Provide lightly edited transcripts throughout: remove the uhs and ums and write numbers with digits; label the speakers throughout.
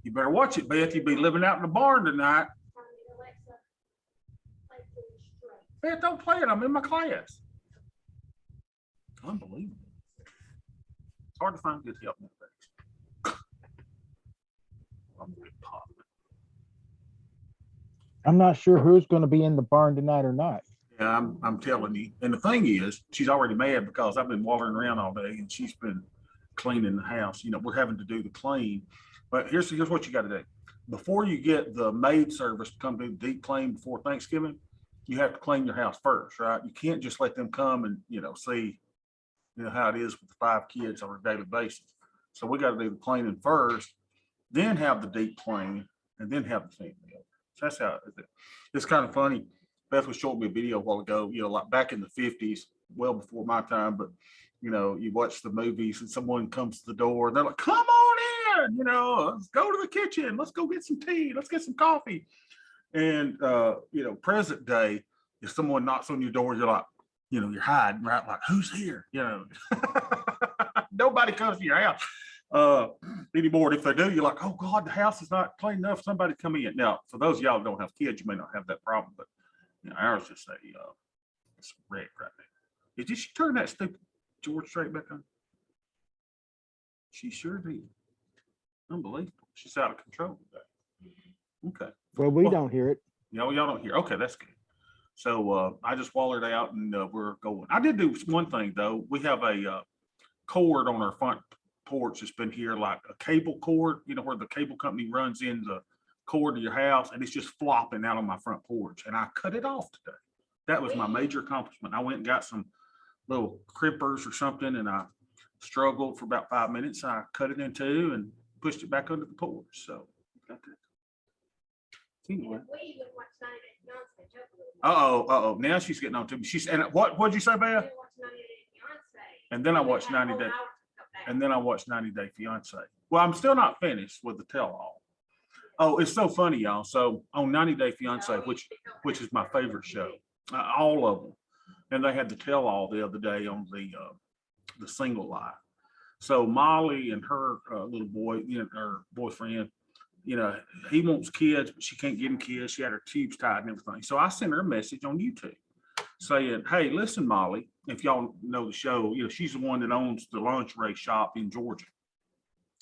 Speaker 1: You better watch it, Beth. You'll be living out in the barn tonight. Beth, don't play it. I'm in my class. Unbelievable. It's hard to find good help nowadays. I'm a bit positive.
Speaker 2: I'm not sure who's going to be in the barn tonight or not.
Speaker 1: Yeah, I'm telling you. And the thing is, she's already mad because I've been wandering around all day and she's been cleaning the house. You know, we're having to do the clean. But here's what you got to do. Before you get the maid service to come do the deep clean before Thanksgiving, you have to clean your house first, right? You can't just let them come and, see, how it is with the 5 kids on a daily basis. So we got to do the cleaning first, then have the deep clean, and then have the family over. So that's how it is. It's kind of funny. Beth was showing me a video a while ago, like back in the 50s, well before my time, but you watch the movies and someone comes to the door and they're like, come on in, let's go to the kitchen. Let's go get some tea. Let's get some coffee. And, present day, if someone knocks on your door, you're like, you're hiding, right? Like, who's here? Nobody comes to your house anymore. If they do, you're like, oh God, the house is not clean enough. Somebody come in. Now, for those of y'all who don't have kids, you may not have that problem, but ours just it's wreck right now. Did she turn that stupid George Strait back on? She sure did. Unbelievable. She's out of control today. Okay.
Speaker 2: Well, we don't hear it.
Speaker 1: Y'all don't hear. Okay, that's good. So I just wallered out and we're going. I did do one thing though. We have a cord on our front porch that's been here, like a cable cord, where the cable company runs in the cord to your house, and it's just flopping out on my front porch. And I cut it off today. That was my major accomplishment. I went and got some little crimpers or something, and I struggled for about 5 minutes. I cut it in two and pushed it back under the porch. So got that. Anyway. Now she's getting on to me. And what'd you say, Beth? And then I watched 90 Day. And then I watched 90 Day Fiance. Well, I'm still not finished with the tell-all. Oh, it's so funny, y'all. So on 90 Day Fiance, which is my favorite show, all of them, and they had the tell-all the other day on the single life. So Molly and her little boy, her boyfriend, he wants kids, but she can't get him kids. She had her tubes tied and everything. So I sent her a message on YouTube saying, hey, listen, Molly, if y'all know the show, she's the one that owns the lingerie shop in Georgia.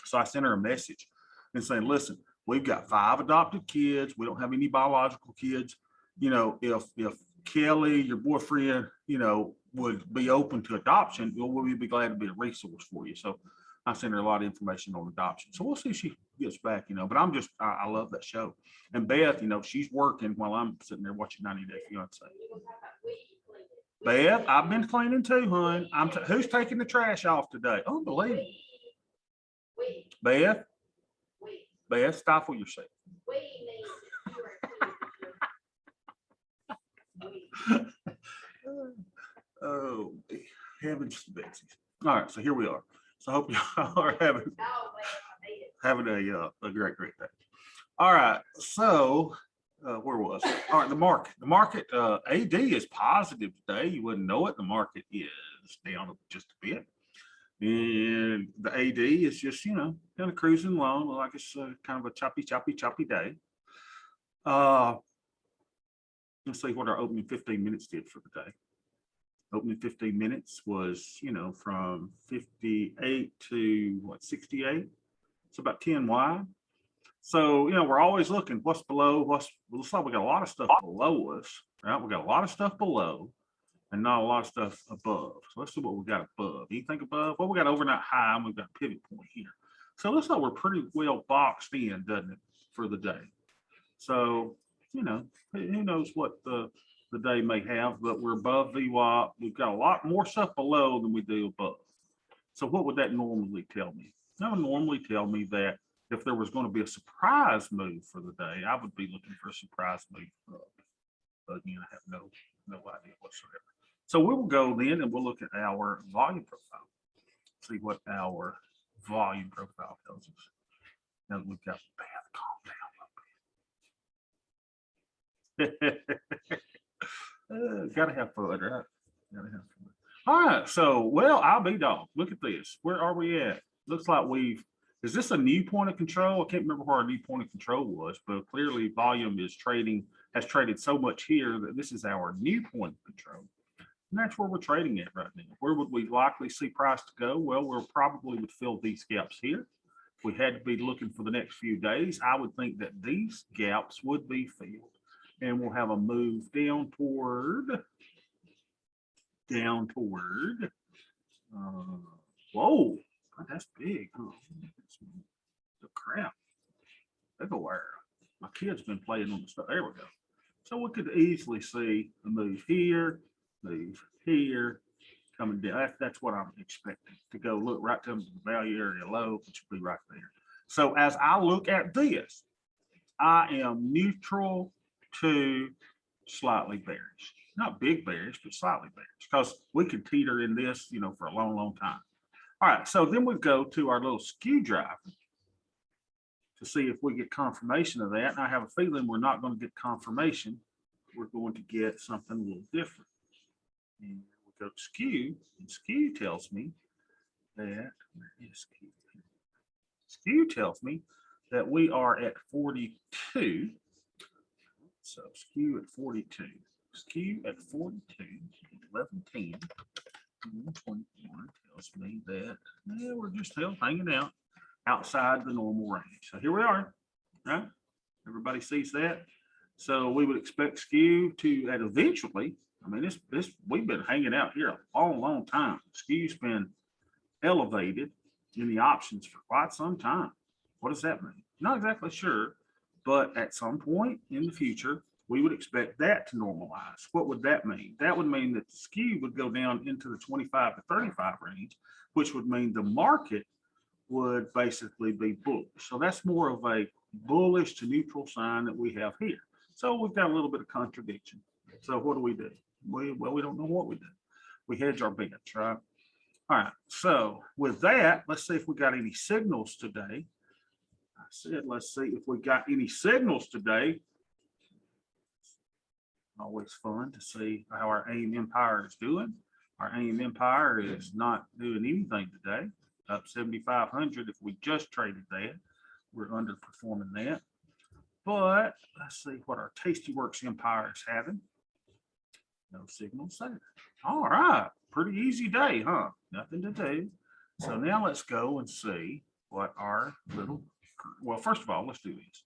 Speaker 1: So I sent her a message and saying, listen, we've got 5 adopted kids. We don't have any biological kids. If Kelly, your boyfriend, would be open to adoption, we'd be glad to be a resource for you. So I sent her a lot of information on adoption. So we'll see if she gets back, but I love that show. And Beth, she's working while I'm sitting there watching 90 Day Fiance. Beth, I've been cleaning too, hon. Who's taking the trash off today? Unbelievable. Beth, stifle yourself. Oh, heavens to Betsy. All right, so here we are. So I hope y'all are having a great day. All right, so where was it? All right, the market AD is positive today. You wouldn't know it. The market is down just a bit, and the AD is just kind of cruising along like it's kind of a choppy day. Let's see what our opening 15 minutes did for the day. Opening 15 minutes was, from 58 to 68. It's about 10 wide. So, we're always looking what's below, looks like we got a lot of stuff below us, right? We got a lot of stuff below and not a lot of stuff above. So let's see what we got above. Anything above? Well, we got overnight high and we've got a pivot point here. So it looks like we're pretty well boxed in, doesn't it, for the day? So, who knows what the day may have, but we're above VWAP. We've got a lot more stuff below than we do above. So what would that normally tell me? That would normally tell me that if there was going to be a surprise move for the day, I would be looking for a surprise move up. But again, I have no idea whatsoever. So we will go then and we'll look at our volume profile. See what our volume profile tells us. Now that we've got Beth, calm down. Gotta have fun, right? Gotta have fun. All right, so I'll be dog. Look at this. Where are we at? Looks like we've Is this a new point of control? I can't remember where our new point of control was, but clearly volume has traded so much here that this is our new point of control. And that's where we're trading at right now. Where would we likely see price to go? Well, we'll probably would fill these gaps here. If we had to be looking for the next few days, I would think that these gaps would be filled. And we'll have a move down toward, whoa, God, that's big, huh? The crap. Everywhere. My kid's been playing on the stuff. There we go. So we could easily see a move here, coming down. That's what I'm expecting to go look right to the value area low, which would be right there. So as I look at this, I am neutral to slightly bearish. Not big bearish, but slightly bearish, because we could teeter in this, for a long, long time. All right, so then we go to our little skew driver to see if we get confirmation of that. And I have a feeling we're not going to get confirmation. We're going to get something a little different. And we go to skew, and skew tells me that, where is skew? Skew tells me that we are at 42. So skew at 42. Skew at 42, 1110, 21 tells me that we're just still hanging out outside the normal range. So here we are, right? Everybody sees that. So we would expect skew to, at eventually, I mean, this we've been hanging out here a long, long time. Skew's been elevated in the options for quite some time. What does that mean? Not exactly sure, but at some point in the future, we would expect that to normalize. What would that mean? That would mean that the skew would go down into the 25 to 35 range, which would mean the market would basically be bullish. So that's more of a bullish to neutral sign that we have here. So we've got a little bit of contradiction. So what do? We don't know what we do. We hedge our bets, right? All right. So with that, let's see if we got any signals today. I said, let's see if we got any signals today. Always fun to see how our AIM Empire is doing. Our AIM Empire is not doing anything today. Up 7,500. If we just traded that, we're underperforming that. But let's see what our Tastyworks Empire is having. No signals there. All right, pretty easy day, huh? Nothing to do. So now let's go and see what our little, well, first of all, let's do this.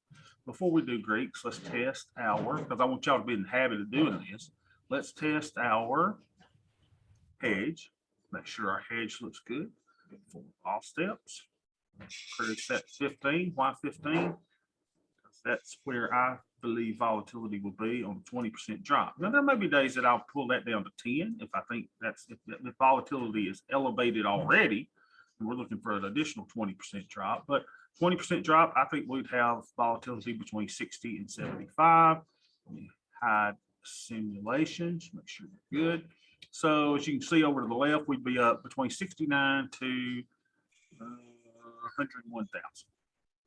Speaker 1: Before we do Greeks, let's test our, because I want y'all to be in the habit of doing this. Let's test our hedge. Make sure our hedge looks good. For all steps. Credit set 15. Why 15? That's where I believe volatility will be on a 20% drop. Now there may be days that I'll pull that down to 10 if I think that's if volatility is elevated already, and we're looking for an additional 20% drop. But 20% drop, I think we'd have volatility between 60 and 75. We hide simulations, make sure you're good. So as you can see over to the left, we'd be up between 69 to 101,000.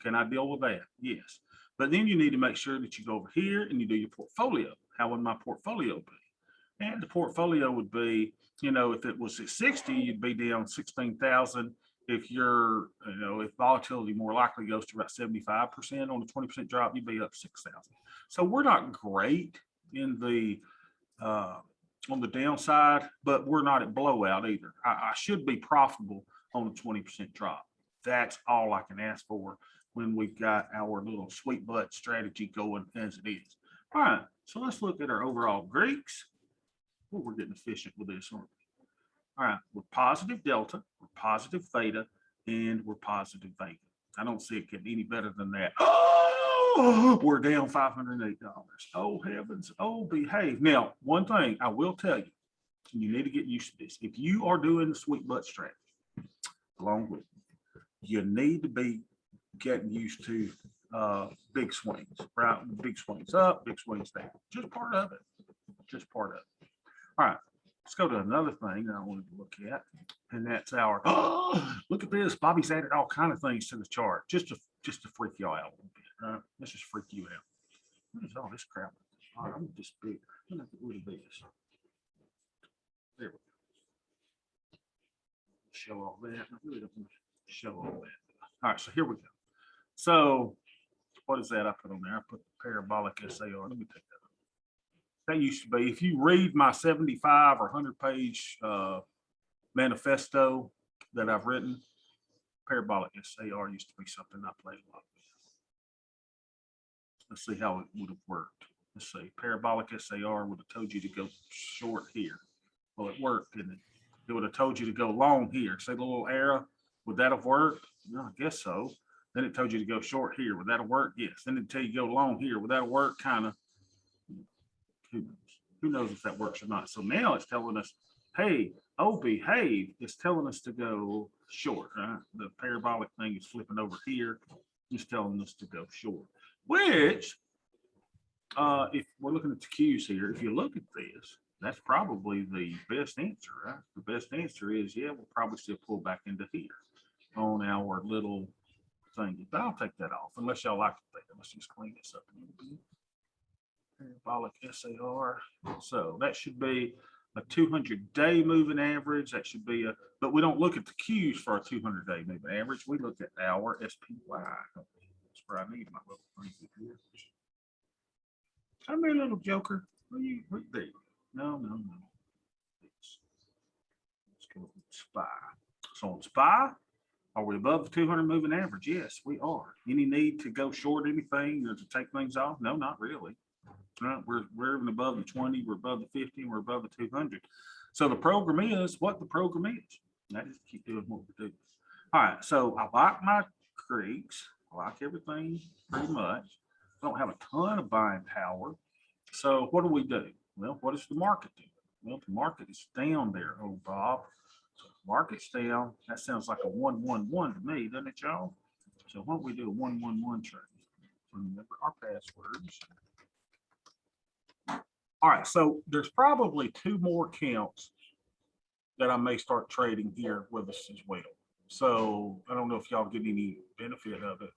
Speaker 1: Can I deal with that? Yes. But then you need to make sure that you go over here and you do your portfolio. How would my portfolio be? And the portfolio would be, if it was at 60, you'd be down 16,000. If you're, if volatility more likely goes to about 75% on a 20% drop, you'd be up 6,000. So we're not great in the on the downside, but we're not at blowout either. I should be profitable on a 20% drop. That's all I can ask for when we've got our little sweet butt strategy going as it is. All right, so let's look at our overall Greeks. Oh, we're getting efficient with this, aren't we? All right, we're positive delta, we're positive theta, and we're positive vega. I don't see it getting any better than that. Oh, we're down $508. Oh, heavens. Oh, behave. Now, one thing I will tell you, and you need to get used to this. If you are doing the sweet butt strategy, along with you need to be getting used to big swings, right? Big swings up, big swings down. Just part of it. Just part of it. All right. Let's go to another thing that I wanted to look at, and that's our, look at this. Bobby's added all kinds of things to the chart just to freak y'all out a little bit, right? Let's just freak you out. What is all this crap? All right, I'm just big. I'm gonna get rid of this. There we go. Show all that. I really don't want to show all that. All right, so here we go. So what is that I put on there? I put the parabolic SAR. Let me take that. That used to be, if you read my 75 or 100-page manifesto that I've written, parabolic SAR used to be something I played a lot with. Let's see how it would have worked. Let's see, parabolic SAR would have told you to go short here. Well, it worked, didn't it? It would have told you to go long here. See the little arrow? Would that have worked? No, I guess so. Then it told you to go short here. Would that have worked? Yes. Then it tell you to go long here. Would that have worked? Kind of. Who knows? Who knows if that works or not? So now it's telling us, hey, oh, behave. It's telling us to go short, right? The parabolic thing is flipping over here. It's telling us to go short, which if we're looking at the cues here, if you look at this, that's probably the best answer, right? The best answer is, yeah, we'll probably still pull back into here on our little thing. But I'll take that off unless y'all like it. Let's just clean this up a little bit. Parabolic SAR. So that should be a 200-day moving average. That should be a, but we don't look at the cues for a 200-day moving average. We look at our SPY. That's where I need my little thing here. Come here, little joker. What are you right there? No. Let's go with SPY. So on SPY, are we above the 200 moving average? Yes, we are. Any need to go short anything or to take things off? No, not really. We're even above the 20, we're above the 50, we're above the 200. So the program is what the program is. And I just keep doing what we do. All right, so I like my creeks. I like everything pretty much. I don't have a ton of buying power. So what do? Well, what does the market do? Well, the market is down there, oh Bob. So market's down. That sounds like a 111 to me, doesn't it, y'all? So why don't we do a 111 trade? Remember our passwords. All right, so there's probably 2 more accounts that I may start trading here with us as well. So I don't know if y'all get any benefit of it,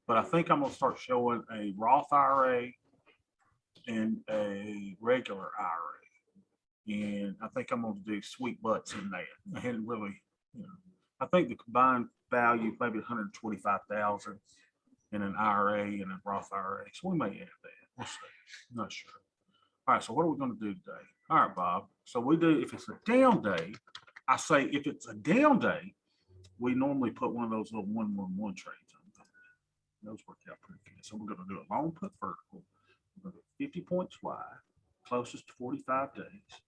Speaker 1: but I think I'm gonna start showing a Roth IRA and a regular IRA. And I think I'm gonna do sweet butts in that. I hadn't really, I think the combined value maybe 125,000 in an IRA and a Roth IRA. So we may add that. We'll see. I'm not sure. All right, so what are we going to do today? All right, Bob. So we do, if it's a down day, I say if it's a down day, we normally put one of those little 111 trades on. Those work out pretty good. So we're going to do a long put vertical. We're going to do 50 points wide, closest to 45 days.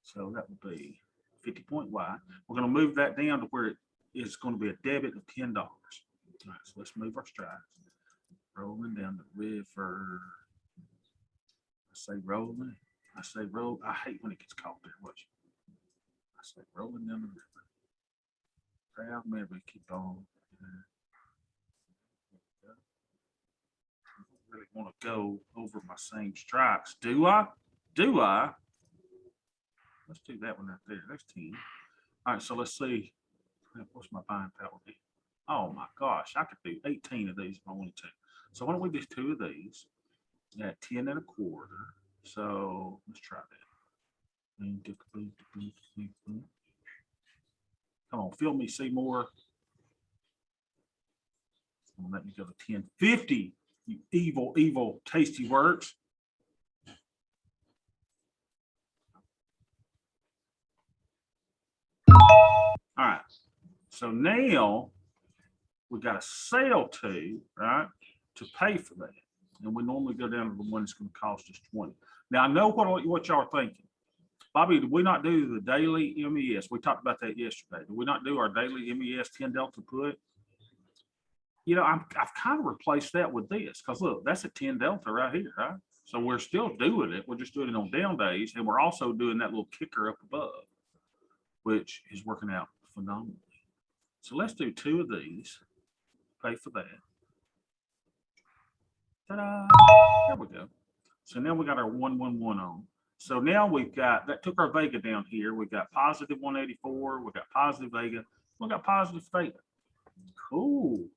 Speaker 1: So that would be 50 point wide. We're going to move that down to where it is going to be a debit of $10. All right, so let's move our strikes. Rolling down the river. I say rolling. I say roll. I hate when it gets caught there. Watch. I say rolling down the river. Proud Mary, keep on. I don't really want to go over my same strikes. Do I? Do I? Let's do that one right there. That's 10. All right, so let's see. What's my buying power? Oh my gosh, I could do 18 of these if I wanted to. So why don't we do 2 of these at 10 1/4? So let's try that. Come on, fill me, Seymour. Let me go to 1050. You evil tasty works. All right. So now we got a sale to, right, to pay for that. And we normally go down to the one that's going to cost us 20. Now, I know what y'all are thinking. Bobby, did we not do the daily MES? We talked about that yesterday. Did we not do our daily MES 10 Delta put? I've kind of replaced that with this because look, that's a 10 Delta right here, right? So we're still doing it. We're just doing it on down days. And we're also doing that little kicker up above, which is working out phenomenally. So let's do 2 of these, pay for that. Ta-da! There we go. So now we got our 111 on. So now we've got, that took our Vega down here. We've got positive 184. We've got positive Vega. We've got positive Theta. Cool.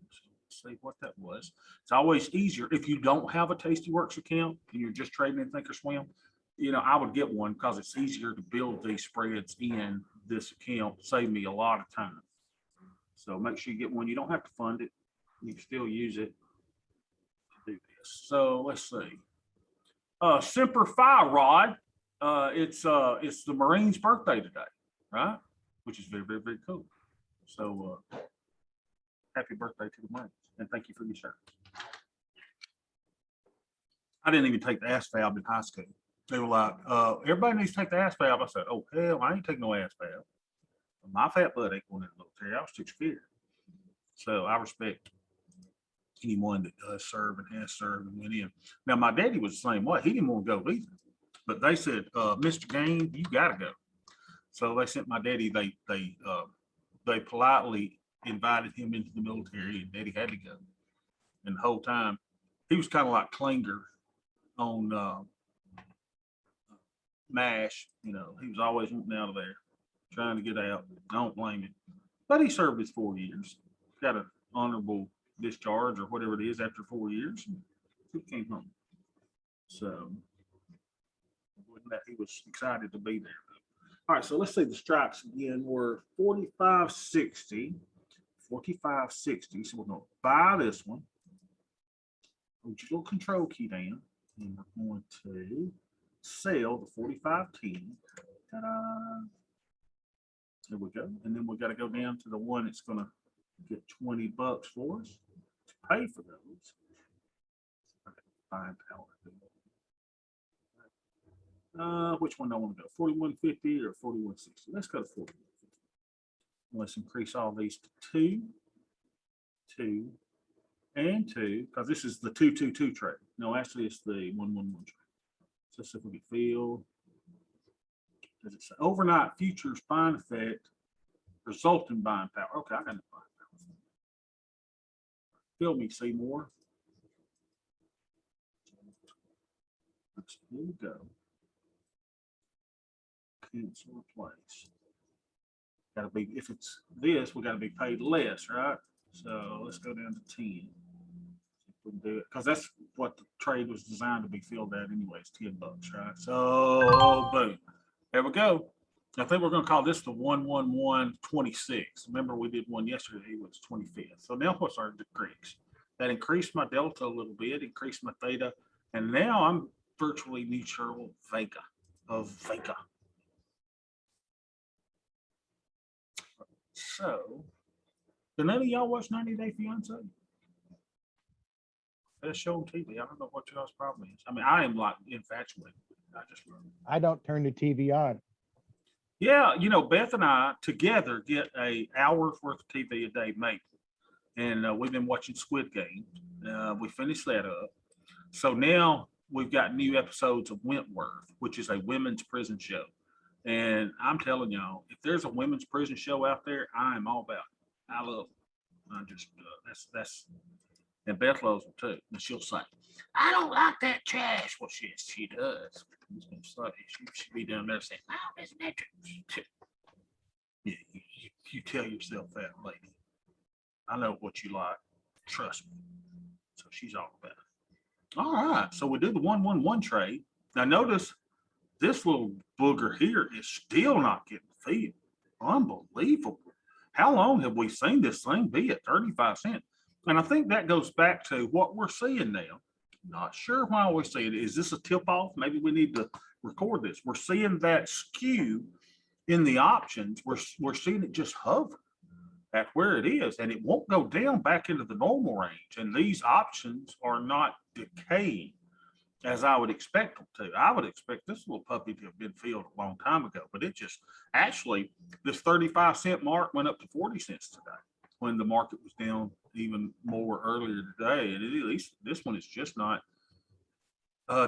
Speaker 1: So let's see what that was. It's always easier if you don't have a Tastyworks account and you're just trading in Thinkorswim. I would get one because it's easier to build these spreads in this account. Save me a lot of time. So make sure you get one. You don't have to fund it. You can still use it to do this. So let's see. Semper Fi Rod. It's the Marine's birthday today, right? Which is very, very, very cool. So happy birthday to the Marines, and thank you for your service. I didn't even take the ASVAB in high school. They were like, everybody needs to take the ASVAB. I said, oh, hell, I ain't taking no ASVAB. My fat butt ain't going in the military. I was too scared. So I respect anyone that does serve and has served and went in. Now, my daddy was the same way. He didn't want to go either. But they said, Mr. Gaines, you got to go. So they sent my daddy, they politely invited him into the military, and daddy had to go. And the whole time, he was kind of like Klinger on MASH. You know, he was always wanting out of there, trying to get out. I don't blame him. But he served his 4 years, got an honorable discharge or whatever it is after 4 years. And he came home. So he was excited to be there. All right, so let's see the strikes again. Were 45.60, 45.60. So we're going to buy this one. Put your little control key down, and we're going to sell the 45.10. Ta-da! There we go. And then we got to go down to the one that's going to get $20 for us to pay for those. Buying power. Which one do I want to go? 41.50 or 41.60? Let's go to 41.50. Let's increase all these to 2, 2, and 2, because this is the 2-2-2 trade. No, actually, it's the 1-1-1 trade. So let's see if we can feel. Does it say overnight futures buying effect result in buying power? Okay, I got no buying power. Feel me, Seymour. Here we go. Cancel replace. Got to be, if it's this, we got to be paid less, right? So let's go down to 10. We can do it because that's what the trade was designed to be filled at, anyways. $10, right? So boom, there we go. I think we're going to call this the 1-1-1-26. Remember, we did one yesterday, it was 25th. So now what's our decrease? That increased my delta a little bit, increased my theta, and now I'm virtually neutral Vega of Vega. So, do none of y'all watch 90 Day Fiance? That's show on TV. I don't know what y'all's problem is. I mean, I am like infatuated.
Speaker 2: I don't turn the TV on.
Speaker 1: Yeah, you know, Beth and I together get a hour's worth of TV a day, maybe. And we've been watching Squid Game. We finished that up. So now we've got new episodes of Wentworth, which is a women's prison show. And I'm telling y'all, if there's a women's prison show out there, I'm all about it. I love it. I just, that's, and Beth loves them too. And she'll say, I don't like that trash. Well, she does. She'll be down there saying, oh, isn't that true? Yeah, you tell yourself that, lady. I know what you like. Trust me. So she's all about it. All right. So we do the 1-1-1 trade. Now notice this little booger here is still not getting filled. Unbelievable. How long have we seen this thing be at 35 cents? And I think that goes back to what we're seeing now. Not sure why we see it. Is this a tip off? Maybe we need to record this. We're seeing that skew in the options. We're seeing it just hover at where it is, and it won't go down back into the normal range. And these options are not decaying as I would expect them to. I would expect this little puppy to have been filled a long time ago, but it just actually, this 35 cent mark went up to 40 cents today when the market was down even more earlier today. And at least this one is just not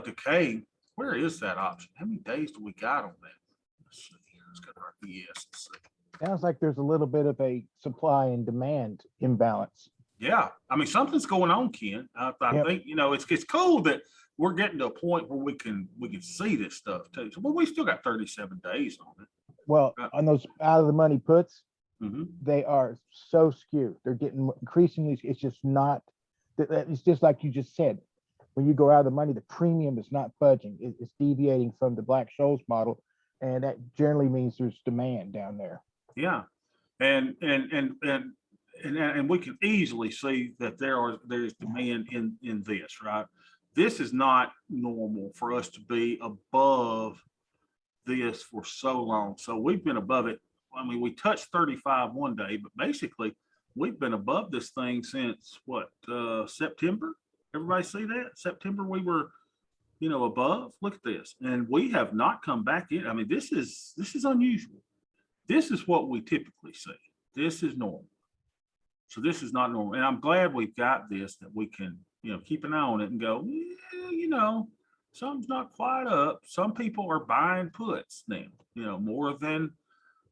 Speaker 1: decaying. Where is that option? How many days do we got on that? Let's see. Let's go to our ES and see.
Speaker 2: Sounds like there's a little bit of a supply and demand imbalance.
Speaker 1: Yeah, I mean, something's going on, Ken. I
Speaker 2: Yep.
Speaker 1: think, you know, it's cool that we're getting to a point where we can see this stuff too. So, but we still got 37 days on it.
Speaker 2: Well,
Speaker 1: Right.
Speaker 2: on those out of the money puts,
Speaker 1: Mm-hmm.
Speaker 2: they are so skewed. They're getting increasingly, it's just not, it's just like you just said. When you go out of the money, the premium is not budging. It's deviating from the Black-Scholes model. And that generally means there's demand down there.
Speaker 1: Yeah, and and we can easily see that there's demand in this, right? This is not normal for us to be above this for so long. So we've been above it. I mean, we touched 35 one day, but basically we've been above this thing since what, September? Everybody see that? September, we were, above. Look at this. And we have not come back in. I mean, this is unusual. This is what we typically see. This is normal. So this is not normal. And I'm glad we've got this, that we can, keep an eye on it and go, yeah, something's not quite up. Some people are buying puts now, more than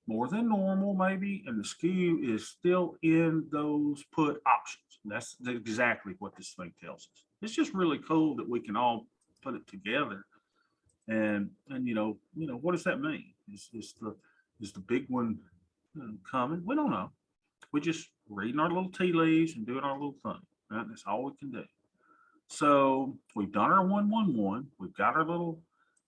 Speaker 1: normal maybe. And the skew is still in those put options. And that's exactly what this thing tells us. It's just really cool that we can all put it together. And what does that mean? Is the big one coming? We don't know. We're just reading our little tea leaves and doing our little thing. Right? That's all we can do. So we've done our 111. We've got our little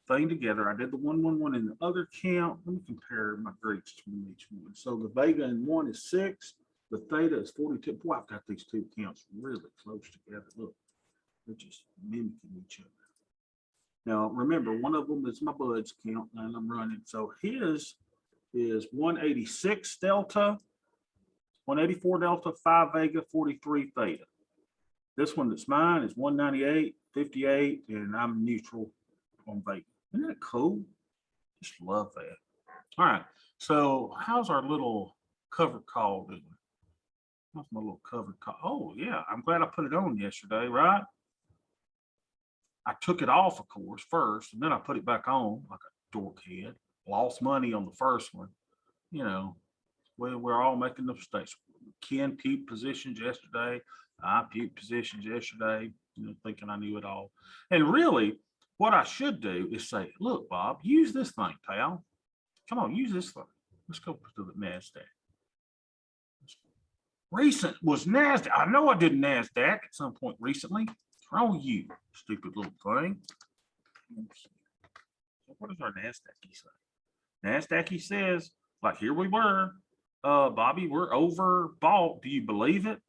Speaker 1: thing together. I did the 111 in the other count. Let me compare my Greeks to each one. So the Vega in one is 6. The Theta is 42. Boy, I've got these two counts really close together. Look, they're just mimicking each other. Now, remember, one of them is my Bud's count, and I'm running. So his is 186 delta, 184 delta, 5 Vega, 43 Theta. This one that's mine is 198, 58, and I'm neutral on Vega. Isn't that cool? Just love that. All right. So how's our little cover call doing? How's my little cover call? Oh, yeah. I'm glad I put it on yesterday, right? I took it off, of course, first, and then I put it back on like a dork head. Lost money on the first one. We're all making the mistakes. Ken puked positions yesterday. I puked positions yesterday, thinking I knew it all. And really, what I should do is say, look, Bob, use this thing, pal. Come on, use this thing. Let's go to the NASDAQ. Recent was NASDAQ. I know I did NASDAQ at some point recently. What's wrong with you, stupid little thing? What does our NASDAQ say? NASDAQ says, like, here we were. Bobby, we're overbought. Do you believe it?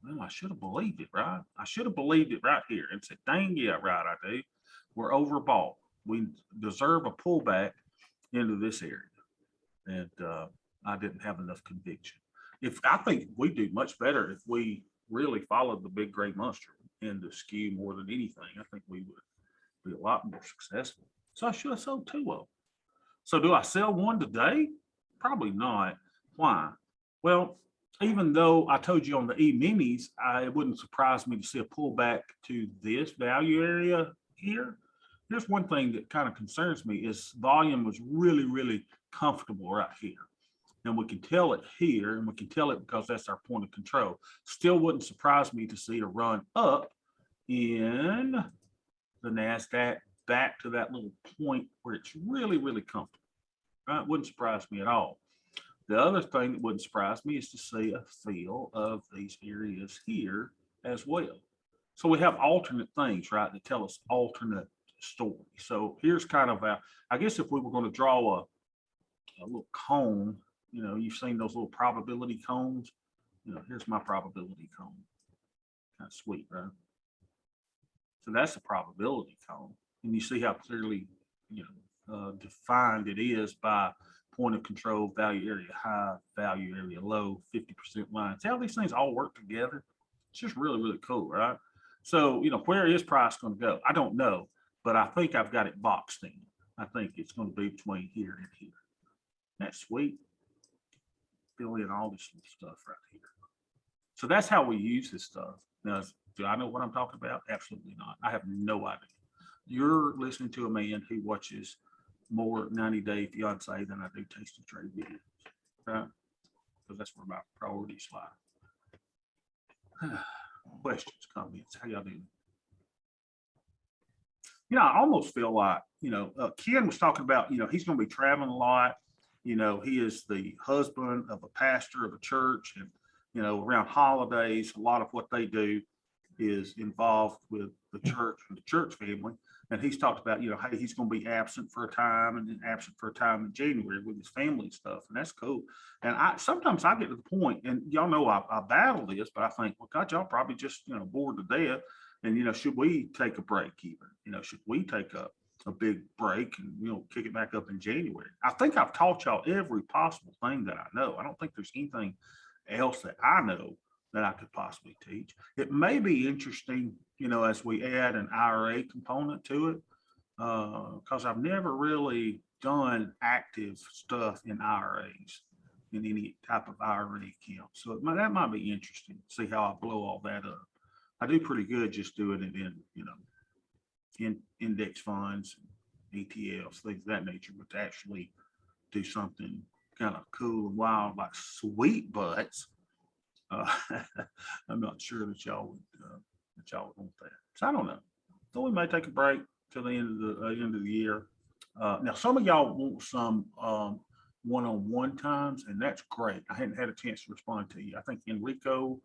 Speaker 1: Well, I should have believed it, right? I should have believed it right here and said, dang, yeah, right, I do. We're overbought. We deserve a pullback into this area. And I didn't have enough conviction. I think we do much better if we really followed the big gray monster and the skew more than anything. I think we would be a lot more successful. So I should have sold 2 of them. So do I sell one today? Probably not. Why? Well, even though I told you on the E-minis, it wouldn't surprise me to see a pullback to this value area here. Here's one thing that kind of concerns me is volume was really, really comfortable right here. And we can tell it here, and we can tell it because that's our point of control. Still wouldn't surprise me to see a run up in the NASDAQ back to that little point where it's really, really comfortable. Right? Wouldn't surprise me at all. The other thing that wouldn't surprise me is to see a feel of these areas here as well. So we have alternate things, right, that tell us alternate story. So here's kind of I guess if we were going to draw a little cone, you've seen those little probability cones. Here's my probability cone. Kind of sweet, right? So that's the probability cone. And you see how clearly, defined it is by point of control, value area high, value area low, 50% line. See how these things all work together? It's just really, really cool, right? So, where is price going to go? I don't know, but I think I've got it boxed in. I think it's going to be between here and here. That's sweet. Fill in all this stuff right here. So that's how we use this stuff. Now, do I know what I'm talking about? Absolutely not. I have no idea. You're listening to a man who watches more 90 Day Fiance than I do Taste of Trade videos, right? Because that's where my priorities lie. Questions, comments, how y'all doing? I almost feel like, Ken was talking about, he's going to be traveling a lot. He is the husband of a pastor of a church, and, around holidays, a lot of what they do is involved with the church family. And he's talked about, hey, he's going to be absent for a time and then absent for a time in January with his family and stuff. And that's cool. And sometimes I get to the point, and y'all know I battle this, but I think, well, God, y'all probably just, bored to death. And, should we take a break even? Should we take a big break and, kick it back up in January? I think I've taught y'all every possible thing that I know. I don't think there's anything else that I know that I could possibly teach. It may be interesting, as we add an IRA component to it, because I've never really done active stuff in IRAs, in any type of IRA account. So that might be interesting to see how I blow all that up. I do pretty good just doing it in index funds, ETFs, things of that nature, but to actually do something kind of cool and wild like sweet butts, I'm not sure that y'all would want that. So I don't know. So we may take a break till the end of the year. Now some of y'all want some one-on-one times, and that's great. I hadn't had a chance to respond to you. I think Enrico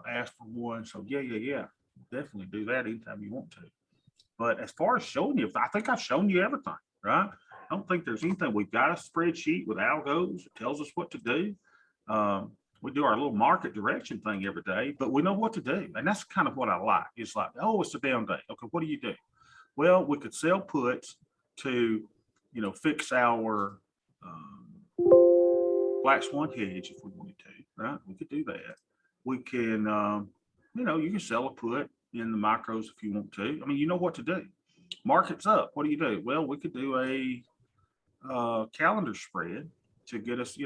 Speaker 1: asked for one. So yeah, definitely do that anytime you want to. But as far as showing you, I think I've shown you everything, right? I don't think there's anything. We've got a spreadsheet with algos that tells us what to do. We do our little market direction thing every day, but we know what to do. And that's kind of what I like. It's like, oh, it's a down day. Okay, what do you do? Well, we could sell puts to, fix our black swan hedge if we wanted to, right? We could do that. We can, you can sell a put in the micros if you want to. I mean, you know what to do. Market's up. What do you do? Well, we could do a calendar spread to get us,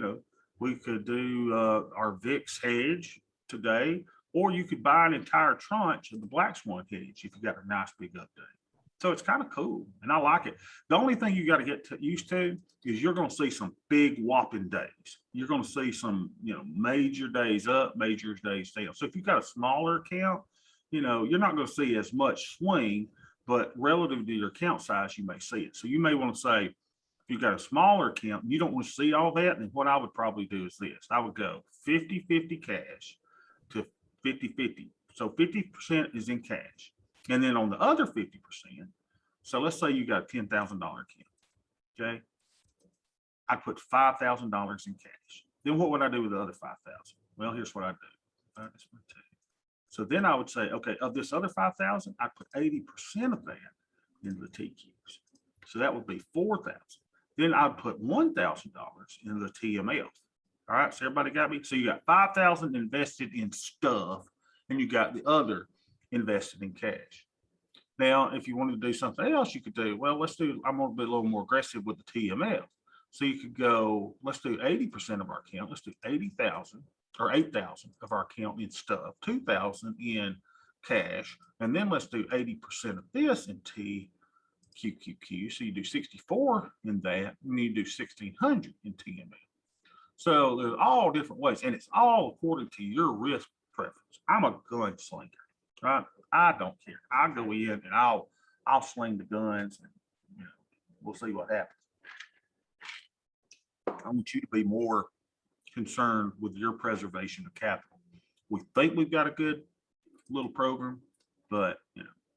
Speaker 1: we could do our VIX hedge today, or you could buy an entire tranche of the black swan hedge if you got a nice big update. So it's kind of cool, and I like it. The only thing you got to get used to is you're going to see some big whopping days. You're going to see some, major days up, major days down. So if you've got a smaller account, you're not going to see as much swing, but relative to your account size, you may see it. So you may want to say, if you've got a smaller account, you don't want to see all that, then what I would probably do is this. I would go 50-50 cash to 50-50. So 50% is in cash. And then on the other 50%, so let's say you got a $10,000 account, okay? I put $5,000 in cash. Then what would I do with the other 5,000? Well, here's what I do. So then I would say, okay, of this other 5,000, I put 80% of that into the TQs. So that would be 4,000. Then I'd put $1,000 into the TML. All right, so everybody got me? So you got 5,000 invested in stuff, and you got the other invested in cash. Now, if you wanted to do something else, you could do, well, I'm going to be a little more aggressive with the TML. So you could go, let's do 80% of our account. Let's do 80,000 or 8,000 of our account in stuff, 2,000 in cash, and then let's do 80% of this in TQQQ. So you do 64 in that, and you do 1,600 in TML. So there's all different ways, and it's all according to your risk preference. I'm a gun slinger, right? I don't care. I'll go in and I'll sling the guns, and we'll see what happens. I want you to be more concerned with your preservation of capital. We think we've got a good little program, but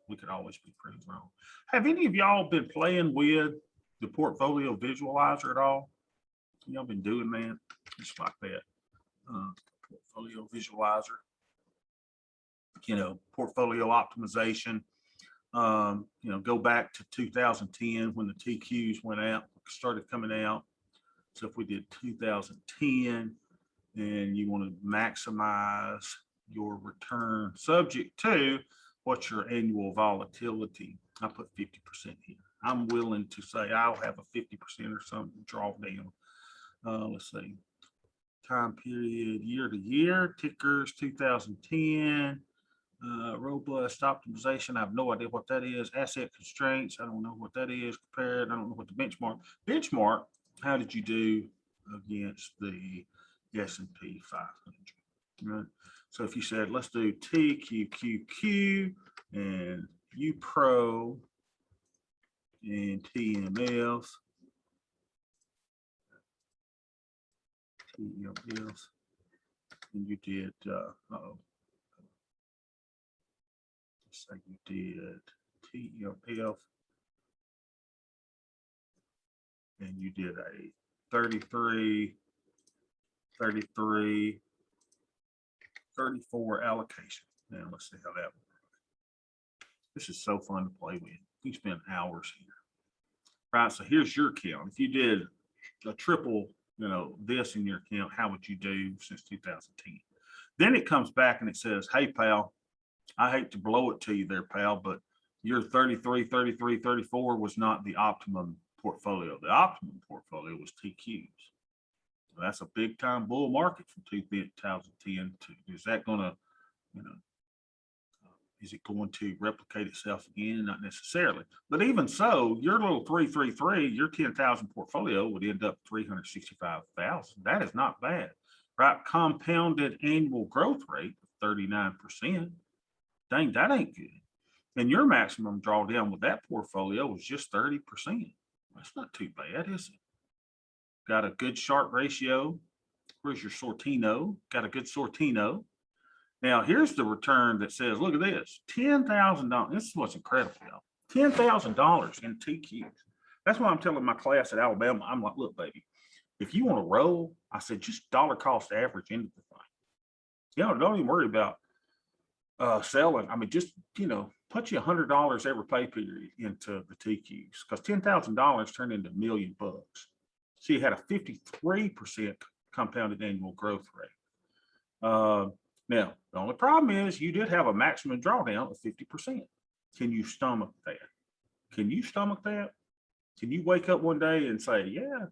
Speaker 1: we could always be proved wrong. Have any of y'all been playing with the portfolio visualizer at all? Y'all been doing that? Just like that. Portfolio visualizer. Portfolio optimization. Go back to 2010 when the TQs went out, started coming out. So if we did 2010 and you want to maximize your return subject to what's your annual volatility, I put 50% here. I'm willing to say I'll have a 50% or something draw down. Let's see. Time period, year to year, tickers 2010. Robust optimization. I have no idea what that is. Asset constraints. I don't know what that is. Compared. I don't know what the benchmark. Benchmark. How did you do against the S&P 500? Right. So if you said let's do TQQQ and UPRO and TMLs. And you did let's say you did TMF and you did a 33, 33, 34 allocation. Now let's see how that works. This is so fun to play with. You spend hours here. Right, so here's your count. If you did a triple, this in your account, how would you do since 2010? Then it comes back and it says, hey, pal, I hate to blow it to you there, pal, but your 33, 33, 34 was not the optimum portfolio. The optimum portfolio was TQs. So that's a big time bull market from 2010 to, is that going to, is it going to replicate itself again? Not necessarily. But even so, your little 333, your 10,000 portfolio would end up 365,000. That is not bad, right? Compounded annual growth rate of 39%. Dang, that ain't good. And your maximum drawdown with that portfolio was just 30%. That's not too bad, is it? Got a good Sharpe ratio. Where's your Sortino? Got a good Sortino. Now, here's the return that says, look at this, $10,000. This is what's incredible, y'all. $10,000 in TQs. That's why I'm telling my class at Alabama, I'm like, look, baby, if you want to roll, I said, just dollar cost average into the thing. Don't even worry about selling. I mean, just, put you $100 every pay period into the TQs because $10,000 turned into $1 million bucks. So you had a 53% compounded annual growth rate. Now, the only problem is you did have a maximum drawdown of 50%. Can you stomach that? Can you stomach that? Can you wake up one day and say, yeah?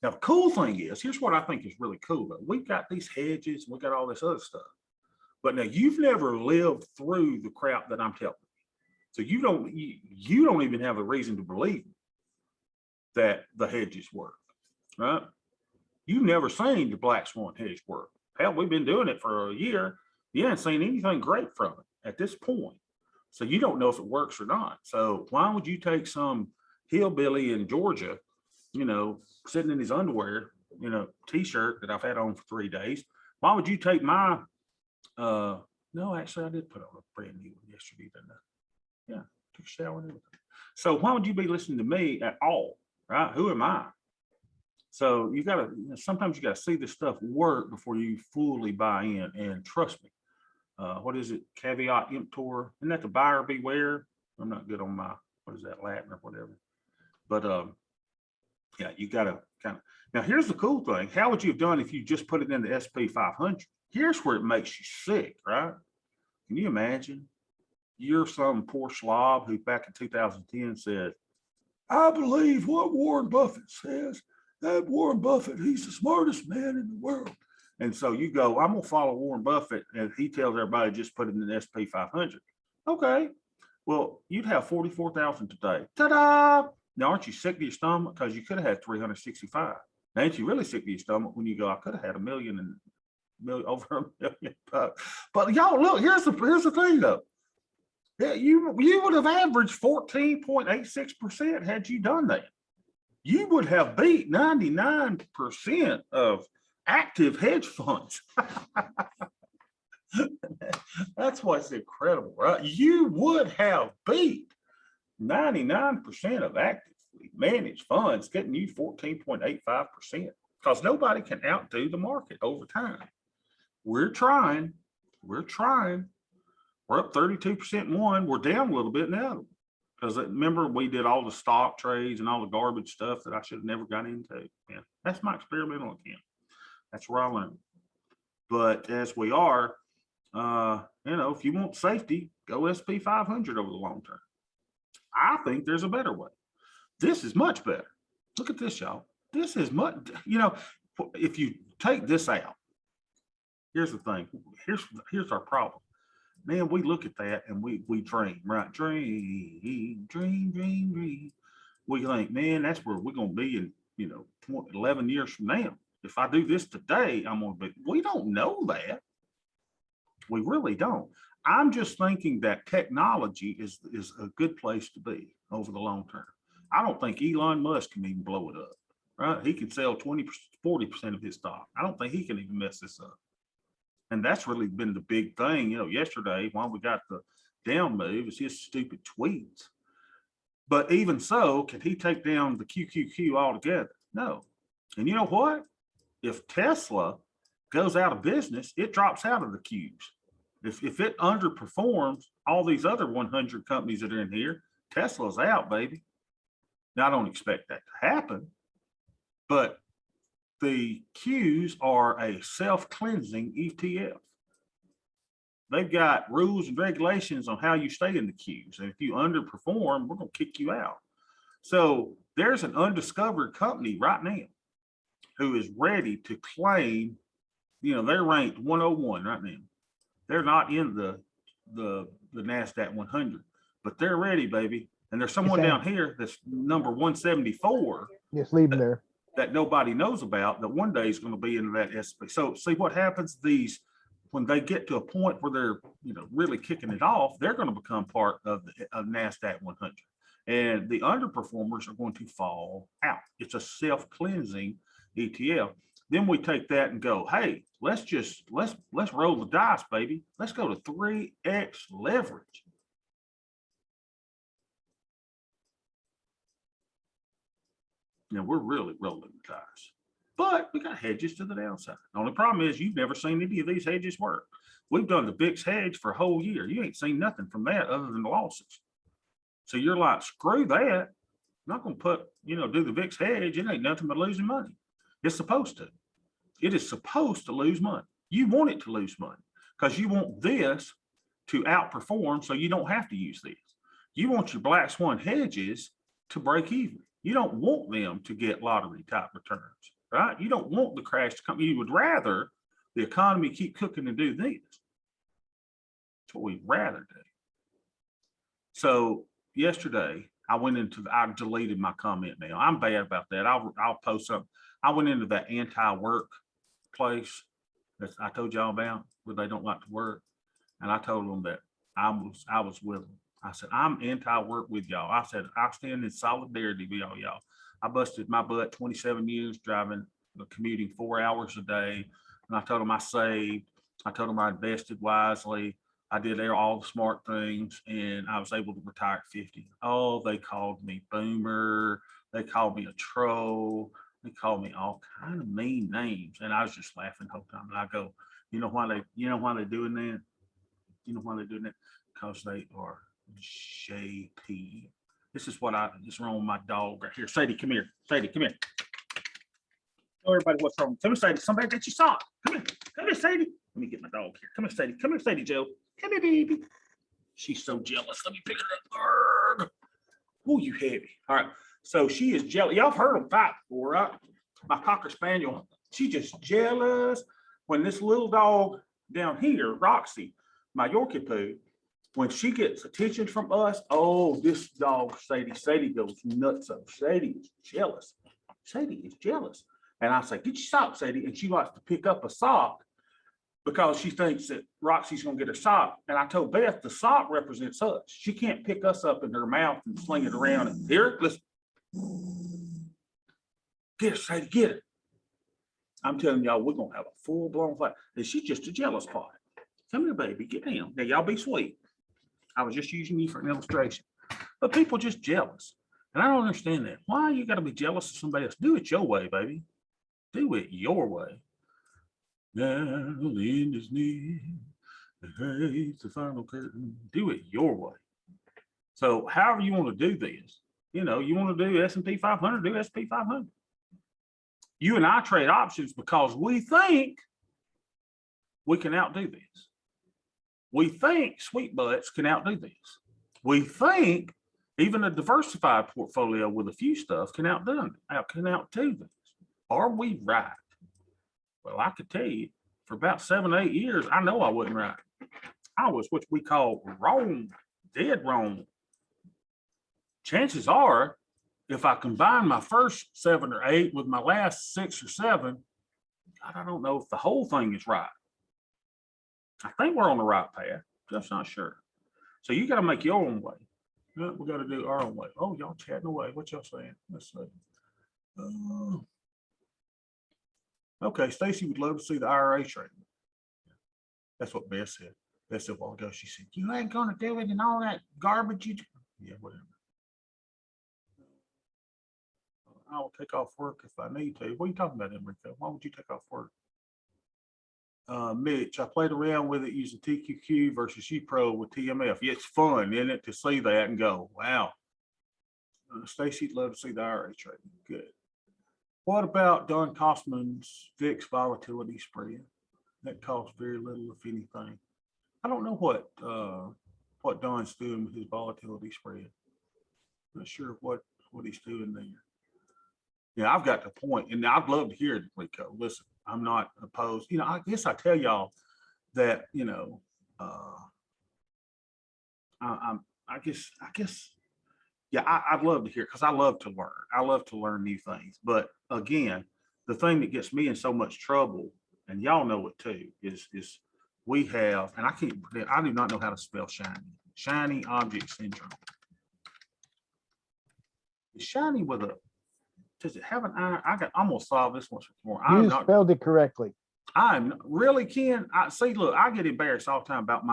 Speaker 1: Now, the cool thing is, here's what I think is really cool. Though. We've got these hedges, we got all this other stuff. But now you've never lived through the crap that I'm telling you. So you don't even have a reason to believe that the hedges work, right? You've never seen the black swan hedge work. Hell, we've been doing it for a year. You haven't seen anything great from it at this point. So you don't know if it works or not. So why would you take some hillbilly in Georgia, sitting in his underwear, t-shirt that I've had on for 3 days? Why would you take my, no, actually I did put on a brand new one yesterday, didn't I? Yeah, took a shower and everything. So why would you be listening to me at all, right? Who am I? So you gotta, sometimes you gotta see this stuff work before you fully buy in. And trust me, what is it? Caveat emptor. Isn't that the buyer beware? I'm not good on my, what is that, Latin or whatever. But yeah, you gotta kind of. Now here's the cool thing. How would you have done if you just put it in the SP 500? Here's where it makes you sick, right? Can you imagine? You're some poor slob who back in 2010 said, I believe what Warren Buffett says. That Warren Buffett, he's the smartest man in the world. And so you go, I'm going to follow Warren Buffett. And he tells everybody just put it in the SP 500. Okay. Well, you'd have 44,000 today. Ta-da! Now, aren't you sick to your stomach? Because you could have had 365. Now, ain't you really sick to your stomach when you go, I could have had over $1 million. But y'all, look, here's the thing, though. Yeah, you would have averaged 14.86% had you done that. You would have beat 99% of active hedge funds. That's what's incredible, right? You would have beat 99% of actively managed funds, getting you 14.85% because nobody can outdo the market over time. We're trying. We're up 32% in one. We're down a little bit now. Because remember, we did all the stock trades and all the garbage stuff that I should have never got into. Yeah, that's my experimental account. That's where I learned. But as we are, if you want safety, go SP 500 over the long term. I think there's a better way. This is much better. Look at this, y'all. This is much, if you take this out, here's the thing. Here's our problem. Man, we look at that and we dream, right? Dream. We think, man, that's where we're going to be in, 11 years from now. If I do this today, I'm going to be, we don't know that. We really don't. I'm just thinking that technology is a good place to be over the long term. I don't think Elon Musk can even blow it up, right? He can sell 20%, 40% of his stock. I don't think he can even mess this up. And that's really been the big thing, yesterday, while we got the down move is his stupid tweets. But even so, can he take down the QQQ altogether? No. And you know what? If Tesla goes out of business, it drops out of the Qs. If it underperforms all these other 100 companies that are in here, Tesla's out, baby. Now, I don't expect that to happen, but the Qs are a self-cleansing ETF. They've got rules and regulations on how you stay in the Qs. And if you underperform, we're going to kick you out. So there's an undiscovered company right now who is ready to claim, they're ranked 101 right now. They're not in the NASDAQ 100, but they're ready, baby. And there's someone down here that's number 174.
Speaker 2: Just leave them there.
Speaker 1: That nobody knows about, that one day is going to be in that SP. So see what happens, when they get to a point where they're really kicking it off, they're going to become part of the NASDAQ 100. And the underperformers are going to fall out. It's a self-cleansing ETF. Then we take that and go, hey, let's roll the dice, baby. Let's go to 3x leverage. Now we're really rolling the dice, but we got hedges to the downside. The only problem is you've never seen any of these hedges work. We've done the VIX hedge for a whole year. You ain't seen nothing from that other than losses. So you're like, screw that. I'm not going to put, do the VIX hedge. It ain't nothing but losing money. It's supposed to. It is supposed to lose money. You want it to lose money because you want this to outperform so you don't have to use this. You want your black swan hedges to break even. You don't want them to get lottery type returns, right? You don't want the crash to come. You would rather the economy keep cooking and do this. That's what we'd rather do. So yesterday I deleted my comment now. I'm bad about that. I'll post something. I went into that anti-work place that I told y'all about where they don't like to work. And I told them that I was with them. I said, I'm anti-work with y'all. I said, I stand in solidarity with y'all. I busted my butt 27 years driving, commuting 4 hours a day. And I told them I saved. I told them I invested wisely. I did all the smart things and I was able to retire at 50. Oh, they called me boomer. They called me a troll. They called me all kind of mean names. And I was just laughing the whole time. And I go, you know why they're doing that? You know why they're doing that? Because they are JP. This is wrong with my dog right here. Sadie, come here. Sadie, come here. Tell everybody what's wrong. Come here, Sadie. Somebody got your sock. Come here. Come here, Sadie. Let me get my dog here. Come here, Sadie. Come here, Sadie Joe. Come here, baby. She's so jealous. Let me pick her up. Oh, you heavy. All right. So she is jealous. Y'all have heard them fight before, right? My Cocker Spaniel. She's just jealous. When this little dog down here, Roxy, my Yorkie poo, when she gets attention from us, oh, this dog, Sadie goes nuts. So Sadie is jealous. Sadie is jealous. And I say, get your sock, Sadie. And she likes to pick up a sock because she thinks that Roxy's going to get her sock. And I told Beth, the sock represents us. She can't pick us up in her mouth and sling it around. And here, listen. Get it, Sadie, get it. I'm telling y'all, we're going to have a full-blown fight. And she's just a jealous pot. Come here, baby, get down. Now, y'all be sweet. I was just using you for an illustration. But people just jealous. And I don't understand that. Why you got to be jealous of somebody else? Do it your way, baby. Do it your way. Now the end is near. The final curtain. Do it your way. So however you want to do this, you want to do S&P 500, do S&P 500. You and I trade options because we think we can outdo this. We think sweet butts can outdo this. We think even a diversified portfolio with a few stuff can outdo this. Are we right? Well, I could tell you for about 7 or 8 years, I know I wasn't right. I was what we call wrong, dead wrong. Chances are, if I combine my first 7 or 8 with my last 6 or 7, I don't know if the whole thing is right. I think we're on the right path, just not sure. So you got to make your own way. We got to do our own way. Oh, y'all chatting away. What y'all saying? Let's see. Okay, Stacy would love to see the IRA trading. That's what Beth said. That's a while ago. She said, "You ain't gonna do it and all that garbage." Yeah, whatever. I'll take off work if I need to. What are you talking about, Enrico? Why would you take off work? Mitch, I played around with it using TQQ versus UPro with TMF. Yeah, it's fun, isn't it, to see that and go, wow. Stacy'd love to see the IRA trading. Good. What about Don Kostman's VIX volatility spread? That costs very little, if anything. I don't know what Don's doing with his volatility spread. Not sure what he's doing there. Yeah, I've got the point, and I'd love to hear it, Rico. Listen, I'm not opposed. I guess I tell y'all that, I guess, yeah, I'd love to hear, because I love to learn. I love to learn new things. But again, the thing that gets me in so much trouble, and y'all know it too, is we have, and I do not know how to spell shiny object syndrome. It's shiny with a, does it have an I? I almost solved this once before.
Speaker 2: You spelled it correctly.
Speaker 1: I'm really, Ken. I see. Look, I get embarrassed all the time about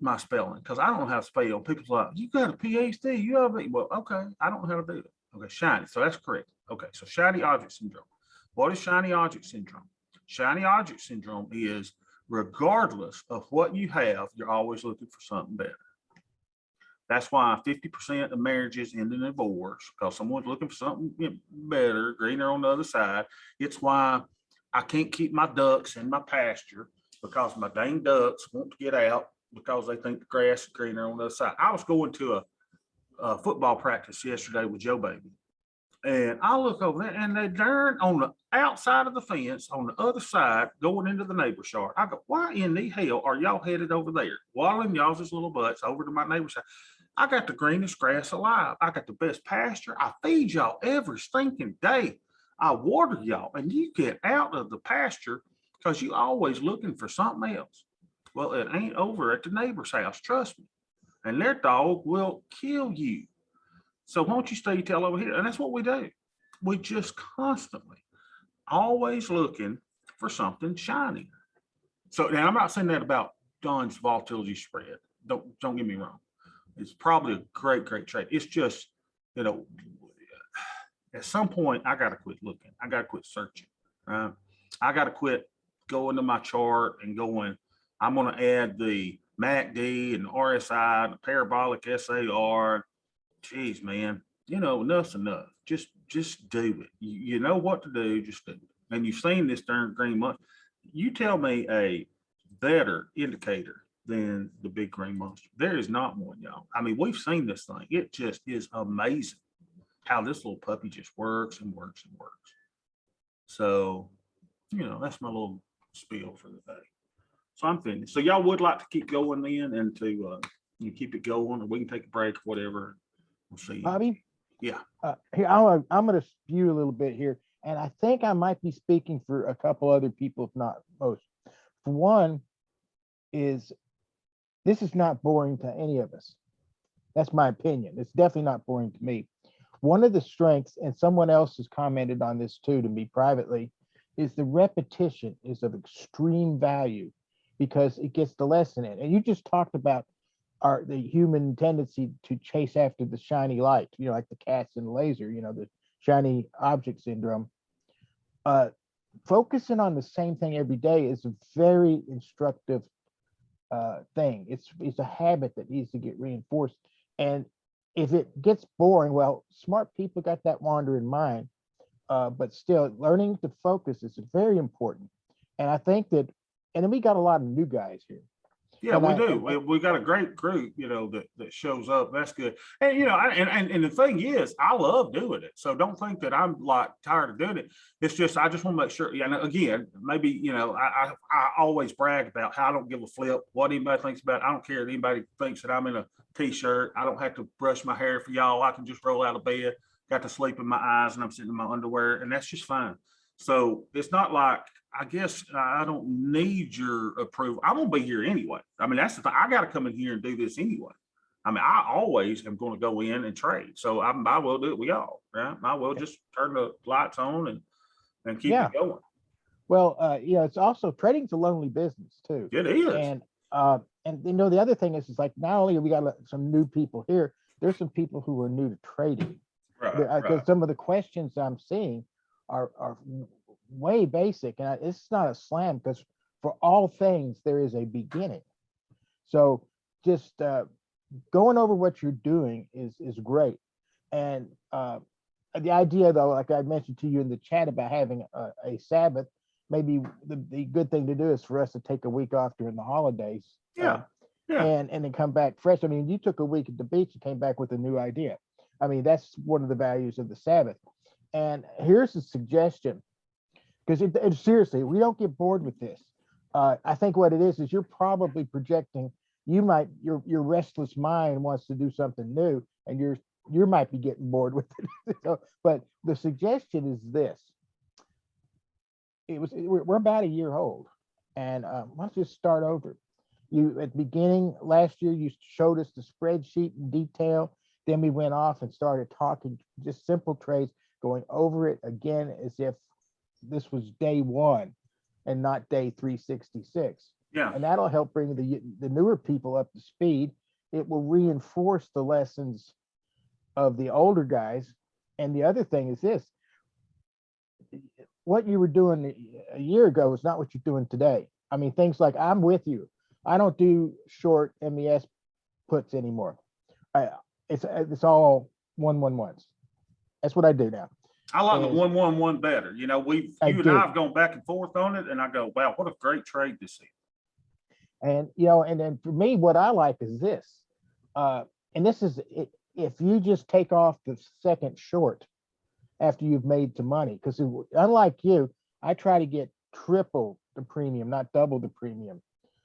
Speaker 1: my spelling, because I don't know how to spell. People's like, "You got a PhD? You have it?" Well, okay, I don't know how to do it. Okay, shiny. So that's correct. Okay, so shiny object syndrome. What is shiny object syndrome? Shiny object syndrome is, regardless of what you have, you're always looking for something better. That's why 50% of marriages end in divorce, because someone's looking for something better, greener on the other side. It's why I can't keep my ducks in my pasture, because my dang ducks want to get out because they think the grass is greener on the other side. I was going to a football practice yesterday with Joe Baby, and I look over there, and they darn on the outside of the fence on the other side going into the neighbor's yard. I go, why in the hell are y'all headed over there, waddling y'all's little butts over to my neighbor's side? I got the greenest grass alive. I got the best pasture. I feed y'all every stinking day. I water y'all, and you get out of the pasture because you always looking for something else. Well, it ain't over at the neighbor's house, trust me. And their dog will kill you. So won't you stay your tail over here? And that's what we do. We just constantly always looking for something shiny. So now I'm not saying that about Don's volatility spread. Don't get me wrong. It's probably a great trade. It's just, at some point I got to quit looking. I got to quit searching. Right? I got to quit going to my chart and going, I'm going to add the MACD and the RSI and the parabolic SAR. Geez, man, enough's enough. Just do it. You know what to do, just do it. And you've seen this darn green monster. You tell me a better indicator than the big green monster. There is not one, y'all. I mean, we've seen this thing. It just is amazing how this little puppy just works and works and works. So, that's my little spiel for the day. So I'm finished. So y'all would like to keep going then, and to keep it going, or we can take a break or whatever. We'll see.
Speaker 2: Bobby?
Speaker 1: Yeah.
Speaker 2: Here, I'm going to spew a little bit here, and I think I might be speaking for a couple other people, if not most. For one, is this is not boring to any of us. That's my opinion. It's definitely not boring to me. One of the strengths, and someone else has commented on this too to me privately, is the repetition is of extreme value, because it gets the lesson in. And you just talked about the human tendency to chase after the shiny light, like the cats and laser, the shiny object syndrome. Focusing on the same thing every day is a very instructive thing. It's a habit that needs to get reinforced. And if it gets boring, well, smart people got that wandering mind, but still learning to focus is very important. And I think that, and then we got a lot of new guys here.
Speaker 1: Yeah, we do. We got a great group, that shows up. That's good. And and the thing is, I love doing it. So don't think that I'm like tired of doing it. It's just I just want to make sure. Yeah, again, maybe I always brag about how I don't give a flip what anybody thinks about it. I don't care if anybody thinks that I'm in a t-shirt. I don't have to brush my hair for y'all. I can just roll out of bed, got to sleep in my eyes, and I'm sitting in my underwear, and that's just fine. So it's not like, I guess I don't need your approval. I'm gonna be here anyway. I mean, that's the thing. I got to come in here and do this anyway. I mean, I always am going to go in and trade. So I might well do it with y'all, right? I will just turn the lights on and keep it going.
Speaker 2: Well, it's also, trading's a lonely business too.
Speaker 1: It is.
Speaker 2: And And you know, the other thing is like not only have we got some new people here, there's some people who are new to trading.
Speaker 1: Right,
Speaker 2: Because
Speaker 1: right.
Speaker 2: some of the questions I'm seeing are way basic, and it's not a slam because for all things there is a beginning. So just going over what you're doing is great. And the idea, though, like I mentioned to you in the chat about having a Sabbath, maybe the good thing to do is for us to take a week off during the holidays.
Speaker 1: Yeah, yeah.
Speaker 2: And then come back fresh. I mean, you took a week at the beach and came back with a new idea. I mean, that's one of the values of the Sabbath. And here's a suggestion, because seriously, we don't get bored with this. I think what it is you're probably projecting. Your restless mind wants to do something new, and you might be getting bored with it. So, but the suggestion is this: we're about a year old, and let's just start over. You at the beginning last year, you showed us the spreadsheet in detail. Then we went off and started talking just simple trades, going over it again as if this was day one and not day 366.
Speaker 1: Yeah.
Speaker 2: And that'll help bring the newer people up to speed. It will reinforce the lessons of the older guys. And the other thing is this: what you were doing a year ago is not what you're doing today. I mean, things like I'm with you. I don't do short MES puts anymore. It's all 1-1-1s. That's what I do now.
Speaker 1: I like the 1-1-1 better. You know, you and I have gone back and forth on it, and I go, wow, what a great trade this is.
Speaker 2: And you know, and then for me, what I like is this. And this is if you just take off the second short after you've made some money, because unlike you, I try to get triple the premium, not double the premium,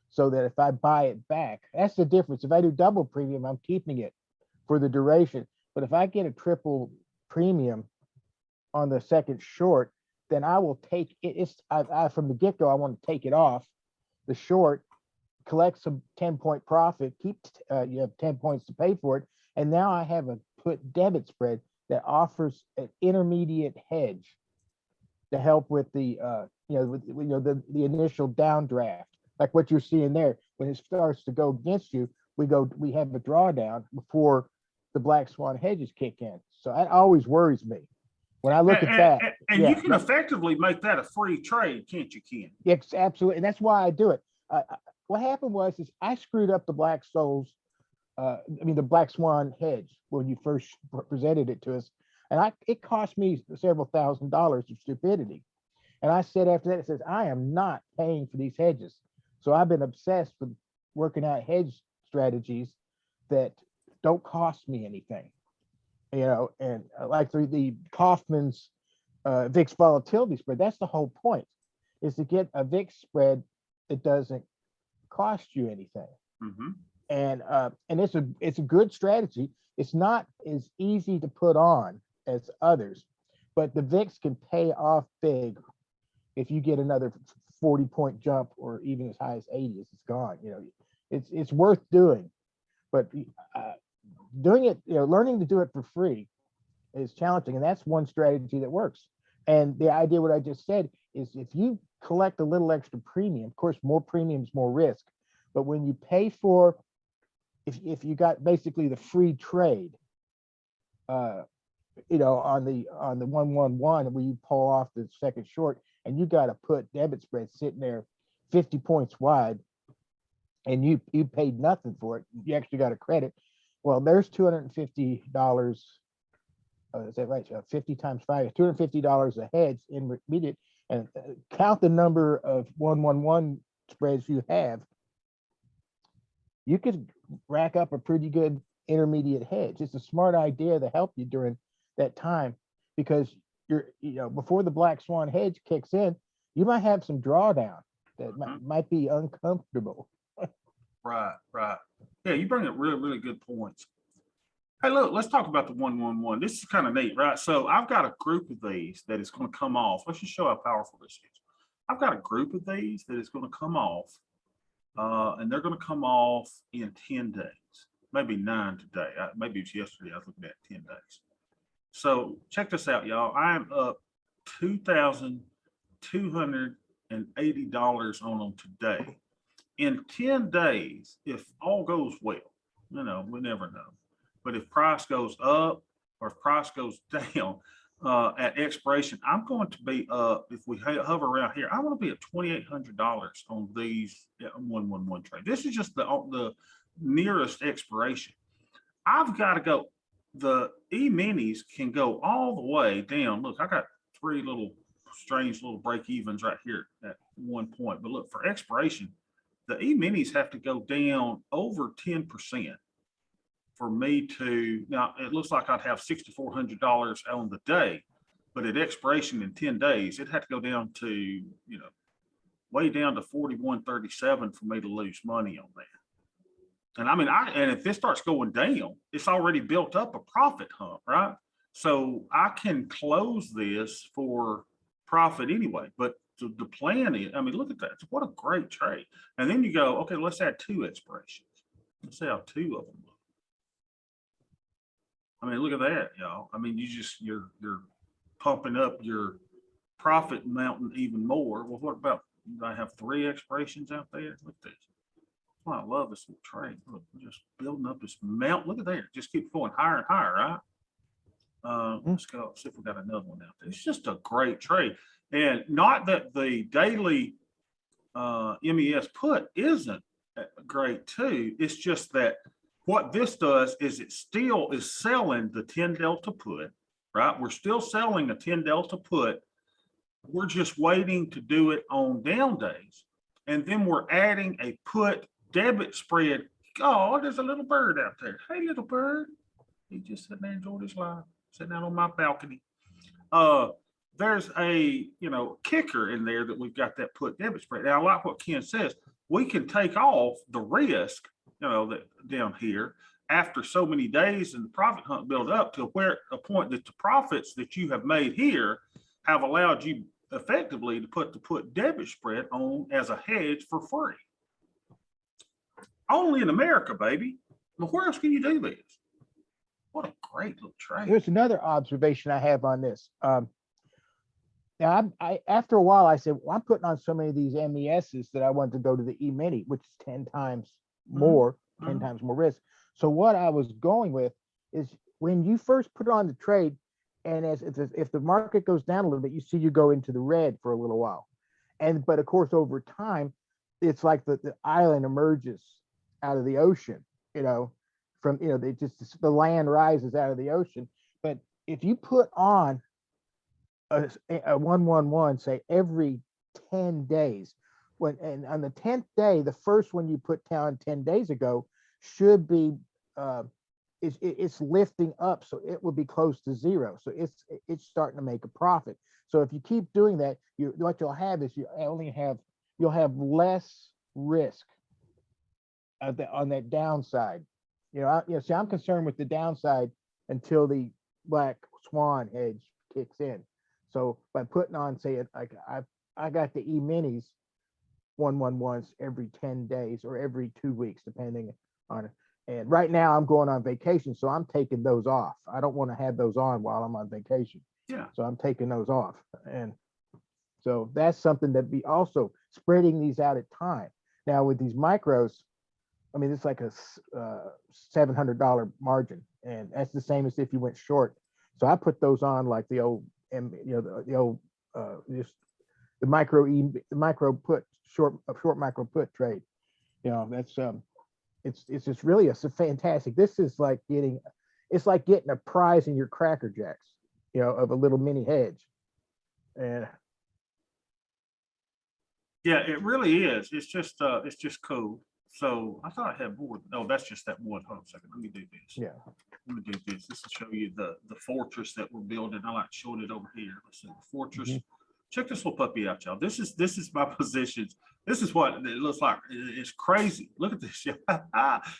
Speaker 2: so that if I buy it back, that's the difference. If I do double premium, I'm keeping it for the duration. But if I get a triple premium on the second short, then I will take it. I from the get-go, I want to take it off the short, collect some 10-point profit, keep you have 10 points to pay for it, and now I have a put debit spread that offers an intermediate hedge to help with the the initial downdraft, like what you're seeing there. When it starts to go against you, we have a drawdown before the black swan hedges kick in. So that always worries me when I look at that.
Speaker 1: And you can effectively make that a free trade, can't you, Ken?
Speaker 2: Yes, absolutely. And that's why I do it. What happened was I screwed up the black souls. The black swan hedge when you first presented it to us. And it cost me several $1,000s of stupidity. And I said after that, it says, I am not paying for these hedges. So I've been obsessed with working out hedge strategies that don't cost me anything. You know, and like the Kaufman's VIX volatility spread, that's the whole point, is to get a VIX spread that doesn't cost you anything.
Speaker 1: Mm-hmm.
Speaker 2: And it's a good strategy. It's not as easy to put on as others, but the VIX can pay off big if you get another 40-point jump, or even as high as 80 as it's gone. You know, it's worth doing, but doing it, learning to do it for free is challenging, and that's one strategy that works. And the idea, what I just said, is if you collect a little extra premium, of course, more premiums, more risk, but when you pay for, if you got basically the free trade, on the 1-1-1, where you pull off the second short, and you got to put debit spread sitting there 50 points wide, and you paid nothing for it, you actually got a credit. Well, there's $250. Is that right? 50 times 5, $250 a hedge in immediate, and count the number of 1-1-1 spreads you have. You could rack up a pretty good intermediate hedge. It's a smart idea to help you during that time, because before the black swan hedge kicks in, you might have some drawdown that might be uncomfortable.
Speaker 1: Right. Yeah, you bring up really, really good points. Hey, look, let's talk about the 1-1-1. This is kind of neat, right? So I've got a group of these that is going to come off. Let's just show how powerful this is. I've got a group of these that is going to come off, and they're going to come off in 10 days, maybe 9 today. Maybe it's yesterday. I was looking at 10 days. So check this out, y'all. I am up $2,280 on them today. in 10 days, if all goes well, you know, we never know. But if price goes up or if price goes down at expiration, I'm going to be if we hover around here, I want to be at $2,800 on these 111 trade. This is just the nearest expiration. I've got to go. The E-minis can go all the way down. Look, I got three little strange little break evens right here at one point. But look, for expiration, the E-minis have to go down over 10% for me to, now it looks like I'd have $6,400 on the day, but at expiration in 10 days, it had to go down to, you know, way down to 41.37 for me to lose money on that. And I mean, and if this starts going down, it's already built up a profit hump, right? So I can close this for profit anyway, but the plan is, I mean, look at that. What a great trade. And then you go, okay, let's add two expirations. Let's see how two of them look. I mean, look at that, y'all. I mean, you're pumping up your profit mountain even more. Well, what about, I have three expirations out there? Look at this. Oh, I love this little trade. Look, we're just building up this mountain. Look at there. Just keep going higher and higher, right? Let's go see if we got another one out there. It's just a great trade. And not that the daily MES put isn't great too. It's just that what this does is it still is selling the 10 delta put, right? We're still selling a 10 delta put. We're just waiting to do it on down days. And then we're adding a put debit spread. Oh, there's a little bird out there. Hey, little bird. He just sitting there enjoying his life, sitting out on my balcony. There's a, you know, kicker in there that we've got that put debit spread. Now, I like what Ken says. We can take off the risk, you know, that down here after so many days and the profit hunt build up to where a point that the profits that you have made here have allowed you effectively to put the put debit spread on as a hedge for free. Only in America, baby. Well, where else can you do this? What a great little trade.
Speaker 2: Here's another observation I have on this. Now, I after a while, I said, well, I'm putting on so many of these MESs that I want to go to the E-mini, which is 10 times more, 10 times more risk. So what I was going with is when you first put on the trade, and if the market goes down a little bit, you see you go into the red for a little while. But of course, over time, it's like the island emerges out of the ocean, you know, from, you know, the land rises out of the ocean. But if you put on a 111, say every 10 days, and on the 10th day, the first one you put down 10 days ago should be, it's lifting up, so it will be close to zero. So it's starting to make a profit. So if you keep doing that, what you'll have is you'll have less risk on that downside. See, I'm concerned with the downside until the black swan hedge kicks in. So by putting on, say, I got the E-minis 111s every 10 days or every 2 weeks, depending on it. And right now I'm going on vacation, so I'm taking those off. I don't want to have those on while I'm on vacation.
Speaker 1: Yeah.
Speaker 2: So I'm taking those off. And so that's something that be also spreading these out at time. Now with these micros, I mean, it's like a $700 margin, and that's the same as if you went short. So I put those on like the old, the old, just the micro put short micro put trade. You know, that's it's just really a fantastic. This is like getting a prize in your Cracker Jacks, you know, of a little mini hedge. And
Speaker 1: yeah, it really is. It's just cool. So I thought I had more. No, that's just that one. Hold on a second. Let me do this.
Speaker 2: yeah,
Speaker 1: Let me do this. This will show you the fortress that we're building. I like showing it over here. Let's see, the fortress. Check this little puppy out, y'all. This is my positions. This is what it looks like. It's crazy. Look at this.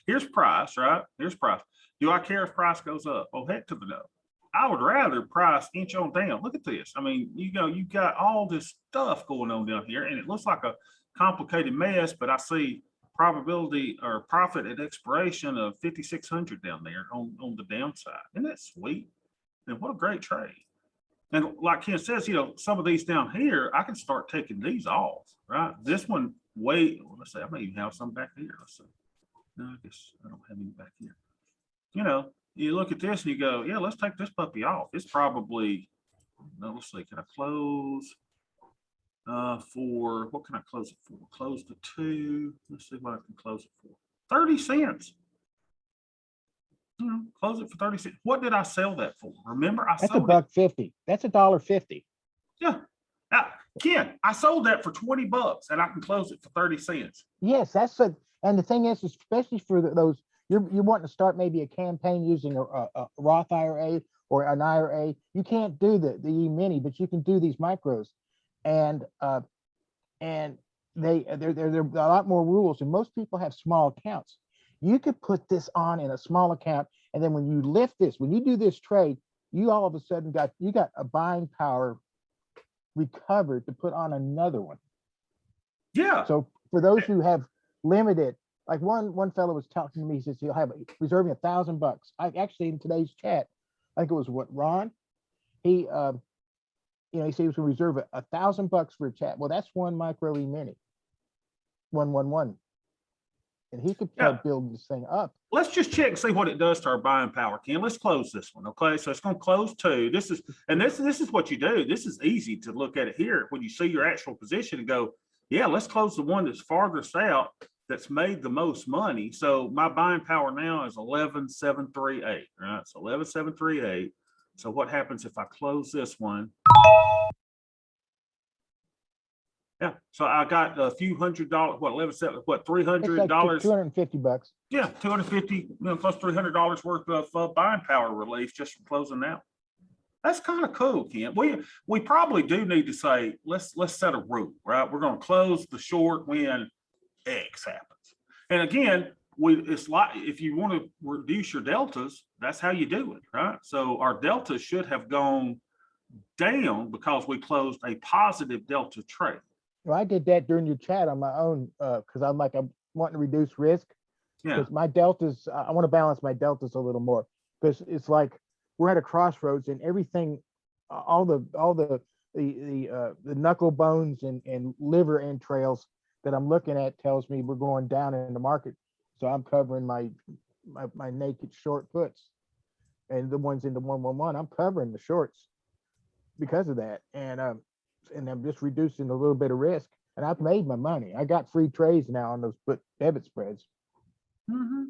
Speaker 1: Here's price, right? Here's price. Do I care if price goes up? Oh, heck to the no. I would rather price inch on down. Look at this. I mean, you got all this stuff going on down here, and it looks like a complicated mess, but I see probability or profit at expiration of 5,600 down there on the downside. Isn't that sweet? And what a great trade. And like Ken says, some of these down here, I can start taking these off, right? This one way, let's say, I may even have some back here. Let's see. No, I guess I don't have any back here. You know, you look at this and you go, yeah, let's take this puppy off. It's probably, no, let's see, can I close for, what can I close it for? Close to 2. Let's see what I can close it for. 30 cents. Close it for 30 cents. What did I sell that for? Remember, I
Speaker 2: That's
Speaker 1: sold
Speaker 2: $1.50. That's $1.50.
Speaker 1: Yeah. Ken, I sold that for $20 and I can close it for 30 cents.
Speaker 2: Yes, that's a, and the thing is, especially for those, you're wanting to start maybe a campaign using a Roth IRA or an IRA. You can't do the E-mini, but you can do these micros, and they're a lot more rules, and most people have small accounts. You could put this on in a small account, and then when you lift this, when you do this trade, you all of a sudden got a buying power recovered to put on another one.
Speaker 1: Yeah.
Speaker 2: So for those who have limited, like one fellow was talking to me, he says he'll have reserving $1,000. I actually, in today's chat, I think it was what, Ron, he he said he was going to reserve $1,000 for a chat. Well, that's one micro E-mini 111, and he could start building this thing up.
Speaker 1: Let's just check and see what it does to our buying power, Ken. Let's close this one. Okay, so it's going to close 2. This is what you do. This is easy to look at it here when you see your actual position and go, yeah, let's close the one that's farthest out, that's made the most money. So my buying power now is 11,738, right? So 11,738. So what happens if I close this one? Yeah, so I got a few $100. What, 11, what, $300?
Speaker 2: $250.
Speaker 1: Yeah, 250, plus $300 worth of buying power relief just from closing out. That's kind of cool, Ken. We probably do need to say, let's set a rule, right? We're going to close the short when X happens. And again, it's like, if you want to reduce your deltas, that's how you do it, right? So our delta should have gone down because we closed a positive delta trade.
Speaker 2: Well, I did that during your chat on my own, because I'm wanting to reduce risk.
Speaker 1: Yeah.
Speaker 2: Because my deltas, I want to balance my deltas a little more, because it's like we're at a crossroads, and everything, all the knuckle bones and liver entrails that I'm looking at tells me we're going down in the market. So I'm covering my naked short puts, and the ones in the 111, I'm covering the shorts because of that. And I'm just reducing a little bit of risk, and I've made my money. I got free trades now on those debit spreads.
Speaker 1: Mm-hmm.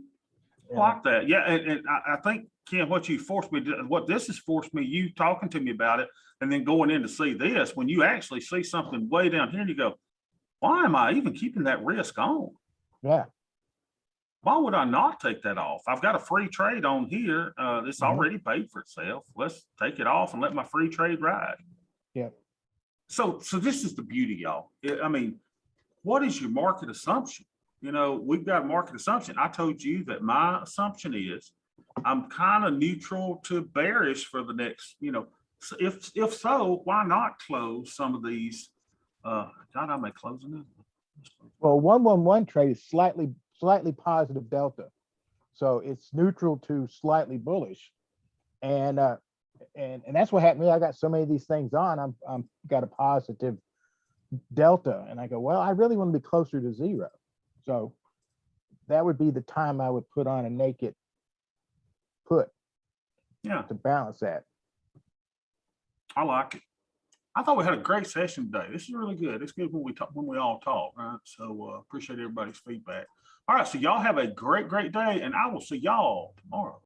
Speaker 1: Like that. Yeah. And I think, Ken, what this has forced me, you talking to me about it, and then going in to see this, when you actually see something way down here and you go, why am I even keeping that risk on?
Speaker 2: Yeah.
Speaker 1: Why would I not take that off? I've got a free trade on here. It's already paid for itself. Let's take it off and let my free trade ride.
Speaker 2: Yeah.
Speaker 1: So this is the beauty, y'all. I mean, what is your market assumption? We've got a market assumption. I told you that my assumption is I'm kind of neutral to bearish for the next, if so, why not close some of these? God, I may close them.
Speaker 2: Well, 111 trade is slightly positive delta. So it's neutral to slightly bullish. And that's what happened to me. I got so many of these things on, I'm got a positive delta. And I go, well, I really want to be closer to 0. So that would be the time I would put on a naked put.
Speaker 1: Yeah.
Speaker 2: To balance that.
Speaker 1: I like it. I thought we had a great session today. This is really good. It's good when we all talk, right? So appreciate everybody's feedback. All right, so y'all have a great day, and I will see y'all tomorrow.